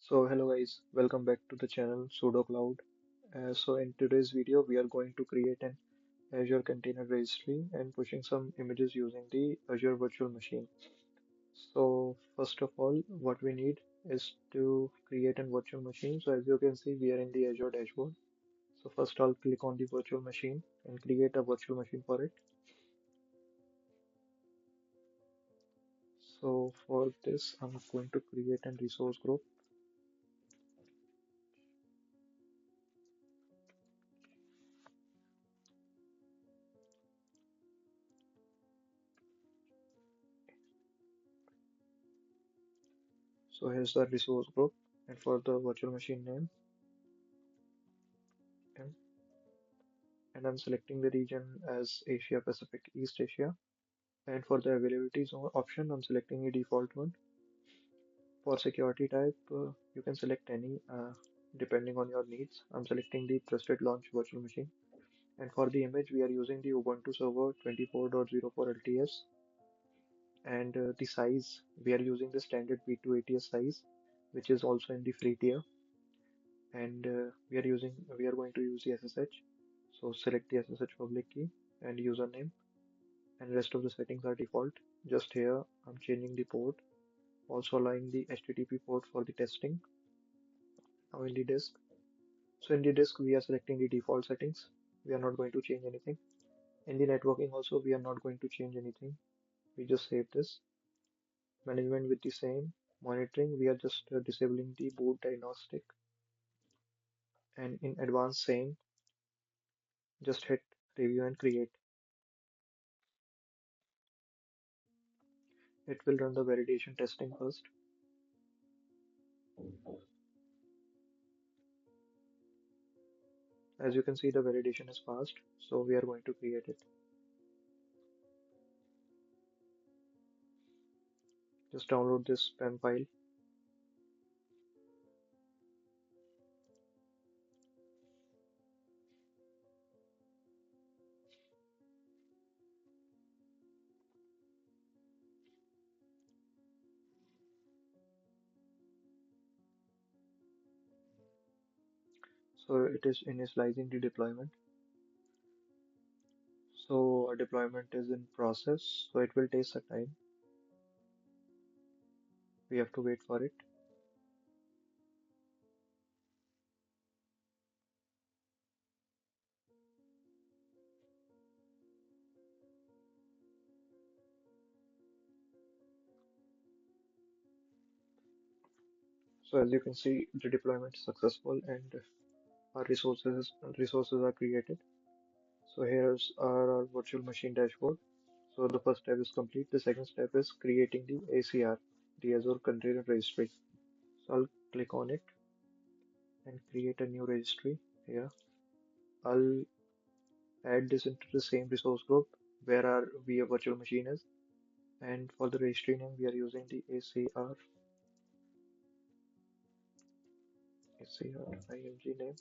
So hello guys, welcome back to the channel Sudo Cloud. So in today's video, we are going to create an Azure Container Registry and pushing some images using the Azure Virtual Machine. So first of all, what we need is to create a virtual machine. So as you can see, we are in the Azure dashboard. So first I'll click on the virtual machine and create a virtual machine for it. So for this, I'm going to create a resource group. So here's the resource group, and for the virtual machine name, and I'm selecting the region as Asia Pacific East Asia. And for the availability zone option, I'm selecting a default one. For security type, you can select any depending on your needs. I'm selecting the trusted launch virtual machine. And for the image, we are using the Ubuntu server 24.04 LTS. And the size, we are using the standard B280S size, which is also in the free tier. And we are going to use the SSH. So select the SSH public key and username, and rest of the settings are default. Just here, I'm changing the port, also allowing the HTTP port for the testing. Now in the disk, so in the disk, we are selecting the default settings. We are not going to change anything. In the networking also, we are not going to change anything. We just save this. Management with the same. Monitoring, we are just disabling the boot diagnostic. And in advanced same, just hit review and create. It will run the validation testing first. As you can see, the validation is passed, so we are going to create it. Just download this PEM file. So it is initializing the deployment. So our deployment is in process, so it will take some time. We have to wait for it. So as you can see, the deployment is successful and our resources are created. So here's our virtual machine dashboard. So the first step is complete. The second step is creating the ACR, the Azure Container Registry. So I'll click on it and create a new registry here. I'll add this into the same resource group where our VM virtual machine is. And for the registry name, we are using the ACR IMG name.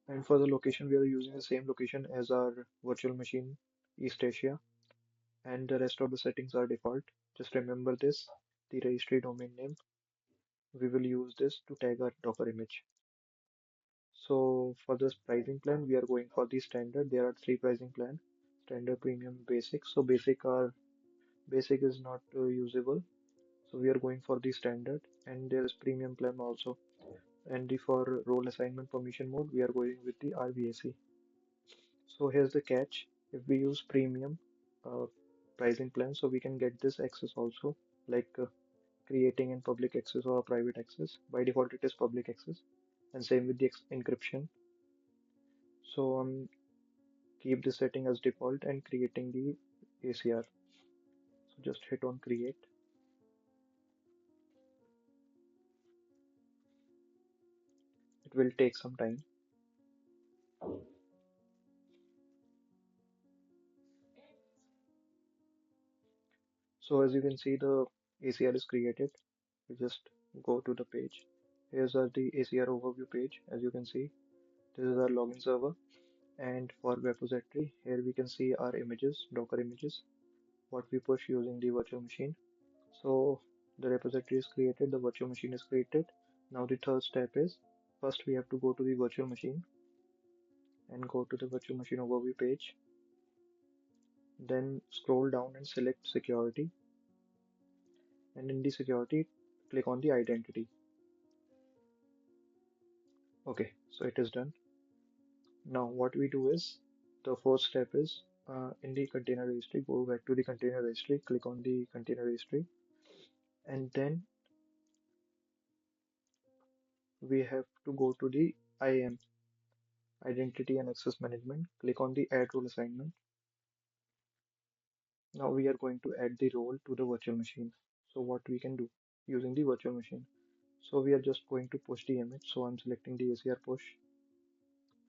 And for the location, we are using the same location as our virtual machine, East Asia. And the rest of the settings are default. Just remember this, the registry domain name. We will use this to tag our Docker image. So for this pricing plan, we are going for the standard. There are three pricing plan: standard, premium, basic. So basic is not usable. So we are going for the standard, and there is premium plan also. And for role assignment permission mode, we are going with the RBAC. So here's the catch: if we use premium uh, pricing plan, so we can get this access also, like creating in public access or private access. By default, it is public access, and same with the encryption. So keep this setting as default and creating the ACR. So just hit on create. It will take some time. So as you can see, the ACR is created. We just go to the page. Here's the ACR overview page. As you can see, this is our login server. And for repository, here we can see our images, Docker images, what we push using the virtual machine. So The repository is created, the virtual machine is created. Now the third step is, first we have to go to the virtual machine and go to the virtual machine overview page. Then scroll down and select security. And in the security, click on the identity. Okay, so it is done. Now what we do is, the first step is, in the container registry, go back to the container registry, click on the container registry, and then we have to go to the IAM, Identity and Access Management, click on the Add Role Assignment. Now we are going to add the role to the virtual machine. So what we can do using the virtual machine. So we are just going to push the image. So I'm selecting the ACR push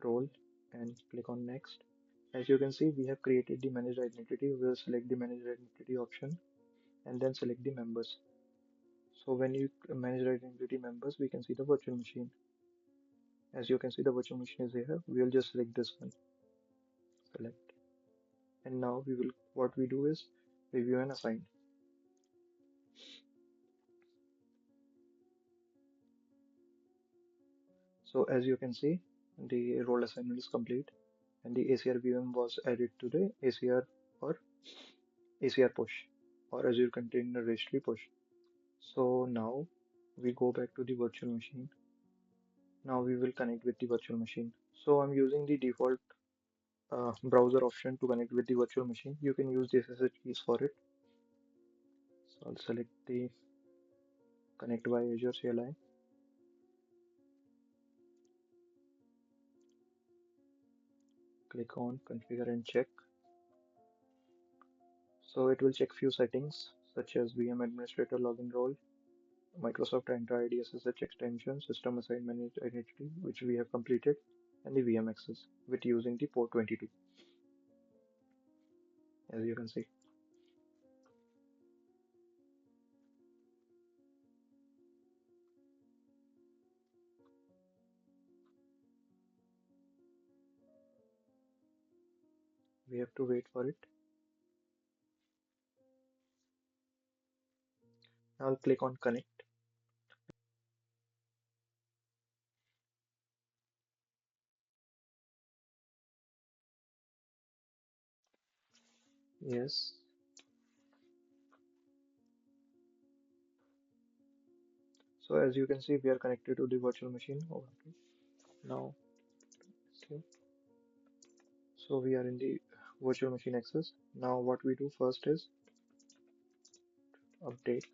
role and click on next. As you can see, we have created the managed identity. We'll select the managed identity option and then select the members. So when you manage identity members, we can see the virtual machine. As you can see, the virtual machine is here. We'll just select this one, select, and now we will, what we do is review and assign. So as you can see, the role assignment is complete and the ACR VM was added to the ACR or ACR push or Azure Container Registry push. So now we go back to the virtual machine. Now we will connect with the virtual machine. So I'm using the default browser option to connect with the virtual machine. You can use the SSH keys for it. So I'll select the connect by Azure CLI. Click on configure and check. So it will check few settings such as VM administrator login role, Microsoft Entra ID SSH extension, system assigned managed identity, which we have completed, and the VM access with using the port 22, as you can see. We have to wait for it. Now I'll click on connect. Yes. So as you can see, we are connected to the virtual machine. Okay. Now, okay. So we are in the virtual machine access. Now what we do first is update.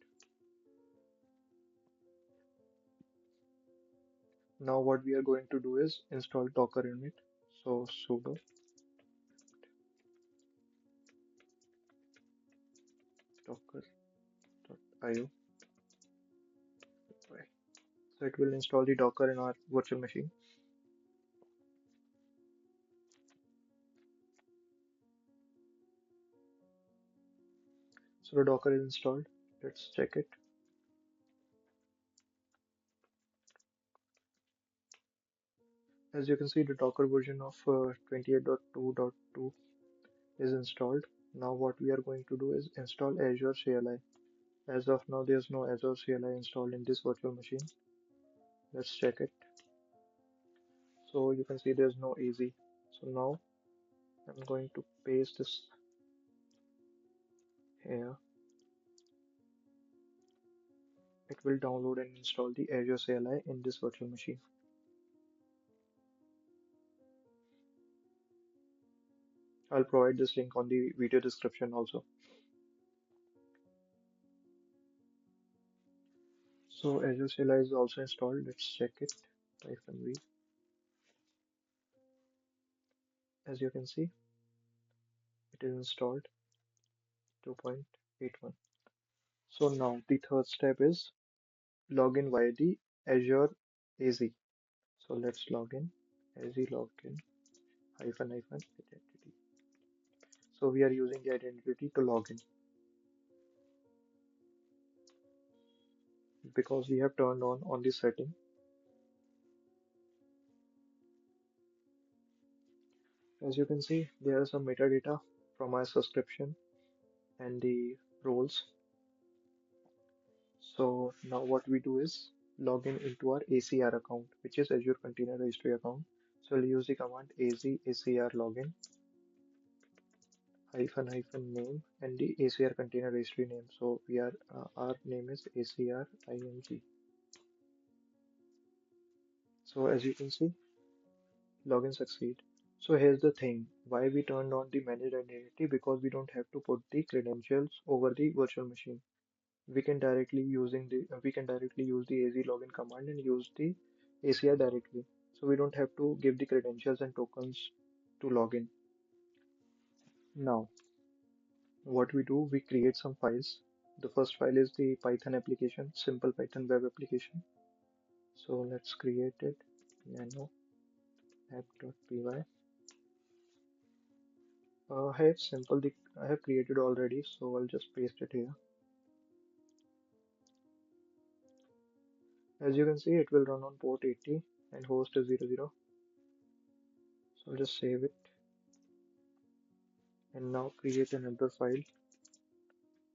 Now what we are going to do is install Docker init. So sudo docker.io. So it will install the Docker in our virtual machine. So the Docker is installed. Let's check it. As you can see, the Docker version of 28.2.2 is installed. Now what we are going to do is install Azure CLI. As of now, there's no Azure CLI installed in this virtual machine. Let's check it. So you can see there's no easy. So now I'm going to paste this here. It will download and install the Azure CLI in this virtual machine. I'll provide this link on the video description also. So Azure CLI is also installed. Let's check it. -v. As you can see, it is installed 2.81. So now the third step is login via the Azure AZ. So let's log in. AZ login -- identity. So we are using the identity to log in because we have turned on the setting. As you can see, there are some metadata from our subscription and the roles. So now what we do is log in into our ACR account, which is Azure Container Registry account. So we'll use the command ACR login hyphen name and the ACR Container Registry name. So we are our name is ACR IMG. So as you can see, login succeed. So here's the thing, why we turned on the managed identity, because we don't have to put the credentials over the virtual machine. We can directly use the AZ login command and use the ACR directly. So we don't have to give the credentials and tokens to login. Now, what we do, we create some files. The first file is the Python application, simple Python web application. So let's create it. Nano app.py. I have created already, so I'll just paste it here. As you can see, it will run on port 80 and host is 00. So I'll just save it and now create another file,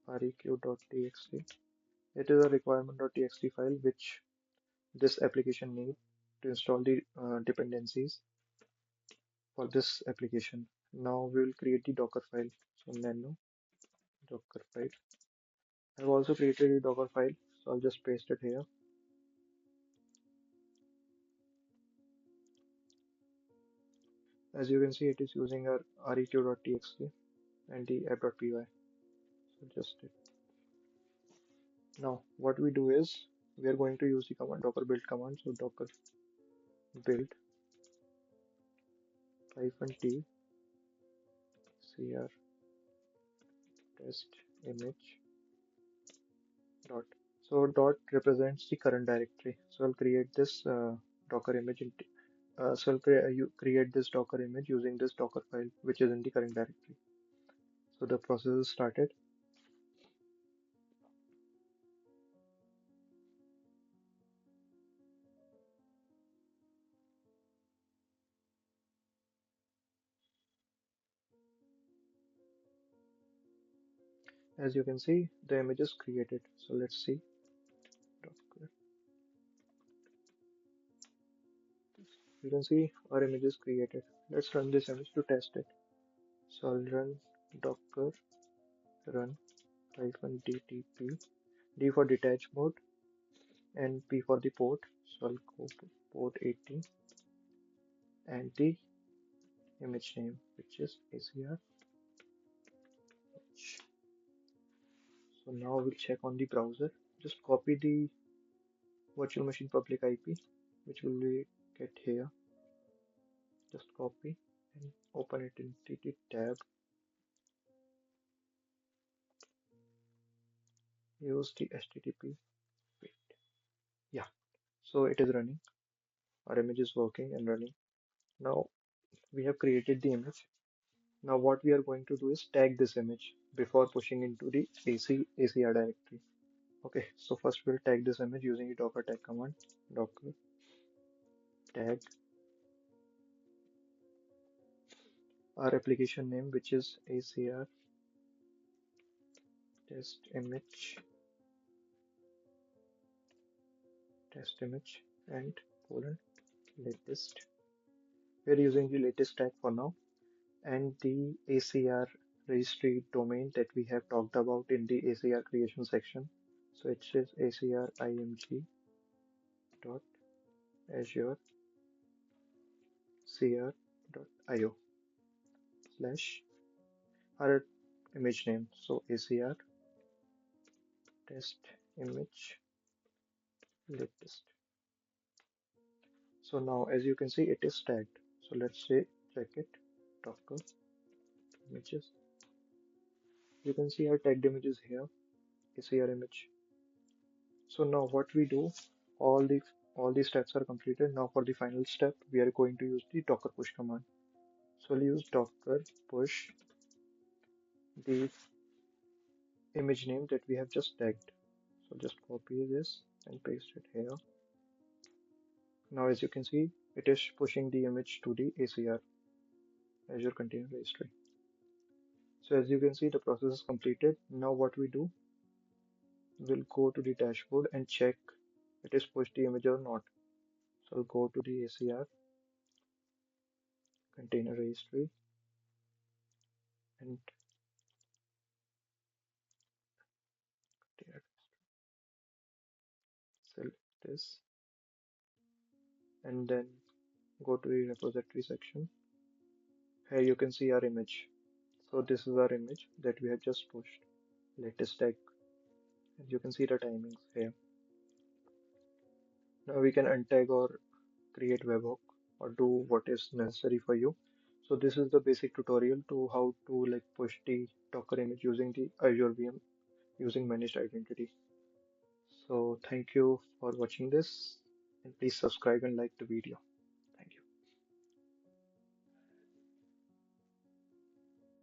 req.txt. It is a requirement.txt file which this application needs to install the dependencies for this application. Now we will create the Docker file. So nano Docker file. I've also created a Docker file, so I'll just paste it here. As you can see, it is using our req.txt and the app.py. So just it. Now what we do is we are going to use the command docker build command. So docker build -t cr test image dot. So dot represents the current directory. So I'll create this docker image so you create this docker image using this docker file which is in the current directory. So the process is started. As you can see, the image is created. So let's see. Docker. You can see our image is created. Let's run this image to test it. So I'll run docker run -dtp, D for detach mode and P for the port. So I'll go to port 80 and the image name which is ACR. So now we'll check on the browser. Just copy the virtual machine public IP, which will be get here. Just copy and open it in the tab. Use the HTTP. Wait. Yeah. So it is running. Our image is working and running. Now we have created the image. Now what we are going to do is tag this image before pushing into the ACR directory. Okay, so first we'll tag this image using the docker tag command. Docker tag our application name, which is ACR test image and colon latest. We're using the latest tag for now, and the ACR registry domain that we have talked about in the ACR creation section. So it says ACR img dot Azure cr.io slash our image name. So ACR test image latest. So now as you can see, it is tagged. So let's say check it. Docker images. You can see our tagged image is here. ACR image. So now what we do, all the all these steps are completed. Now for the final step, we are going to use the docker push command. So we'll use docker push the image name that we have just tagged. So just copy this and paste it here. Now as you can see, it is pushing the image to the ACR, Azure Container Registry. So as you can see, the process is completed. Now what we do, we'll go to the dashboard and check it is pushed the image or not. So I'll go to the ACR container registry and there, select this and then go to the repository section. Here you can see our image. So this is our image that we have just pushed. Latest tag. And you can see the timings here. Now we can untag or create webhook or do what is necessary for you. So this is the basic tutorial to how to like push the Docker image using the Azure VM using managed identity. So thank you for watching this and please subscribe and like the video.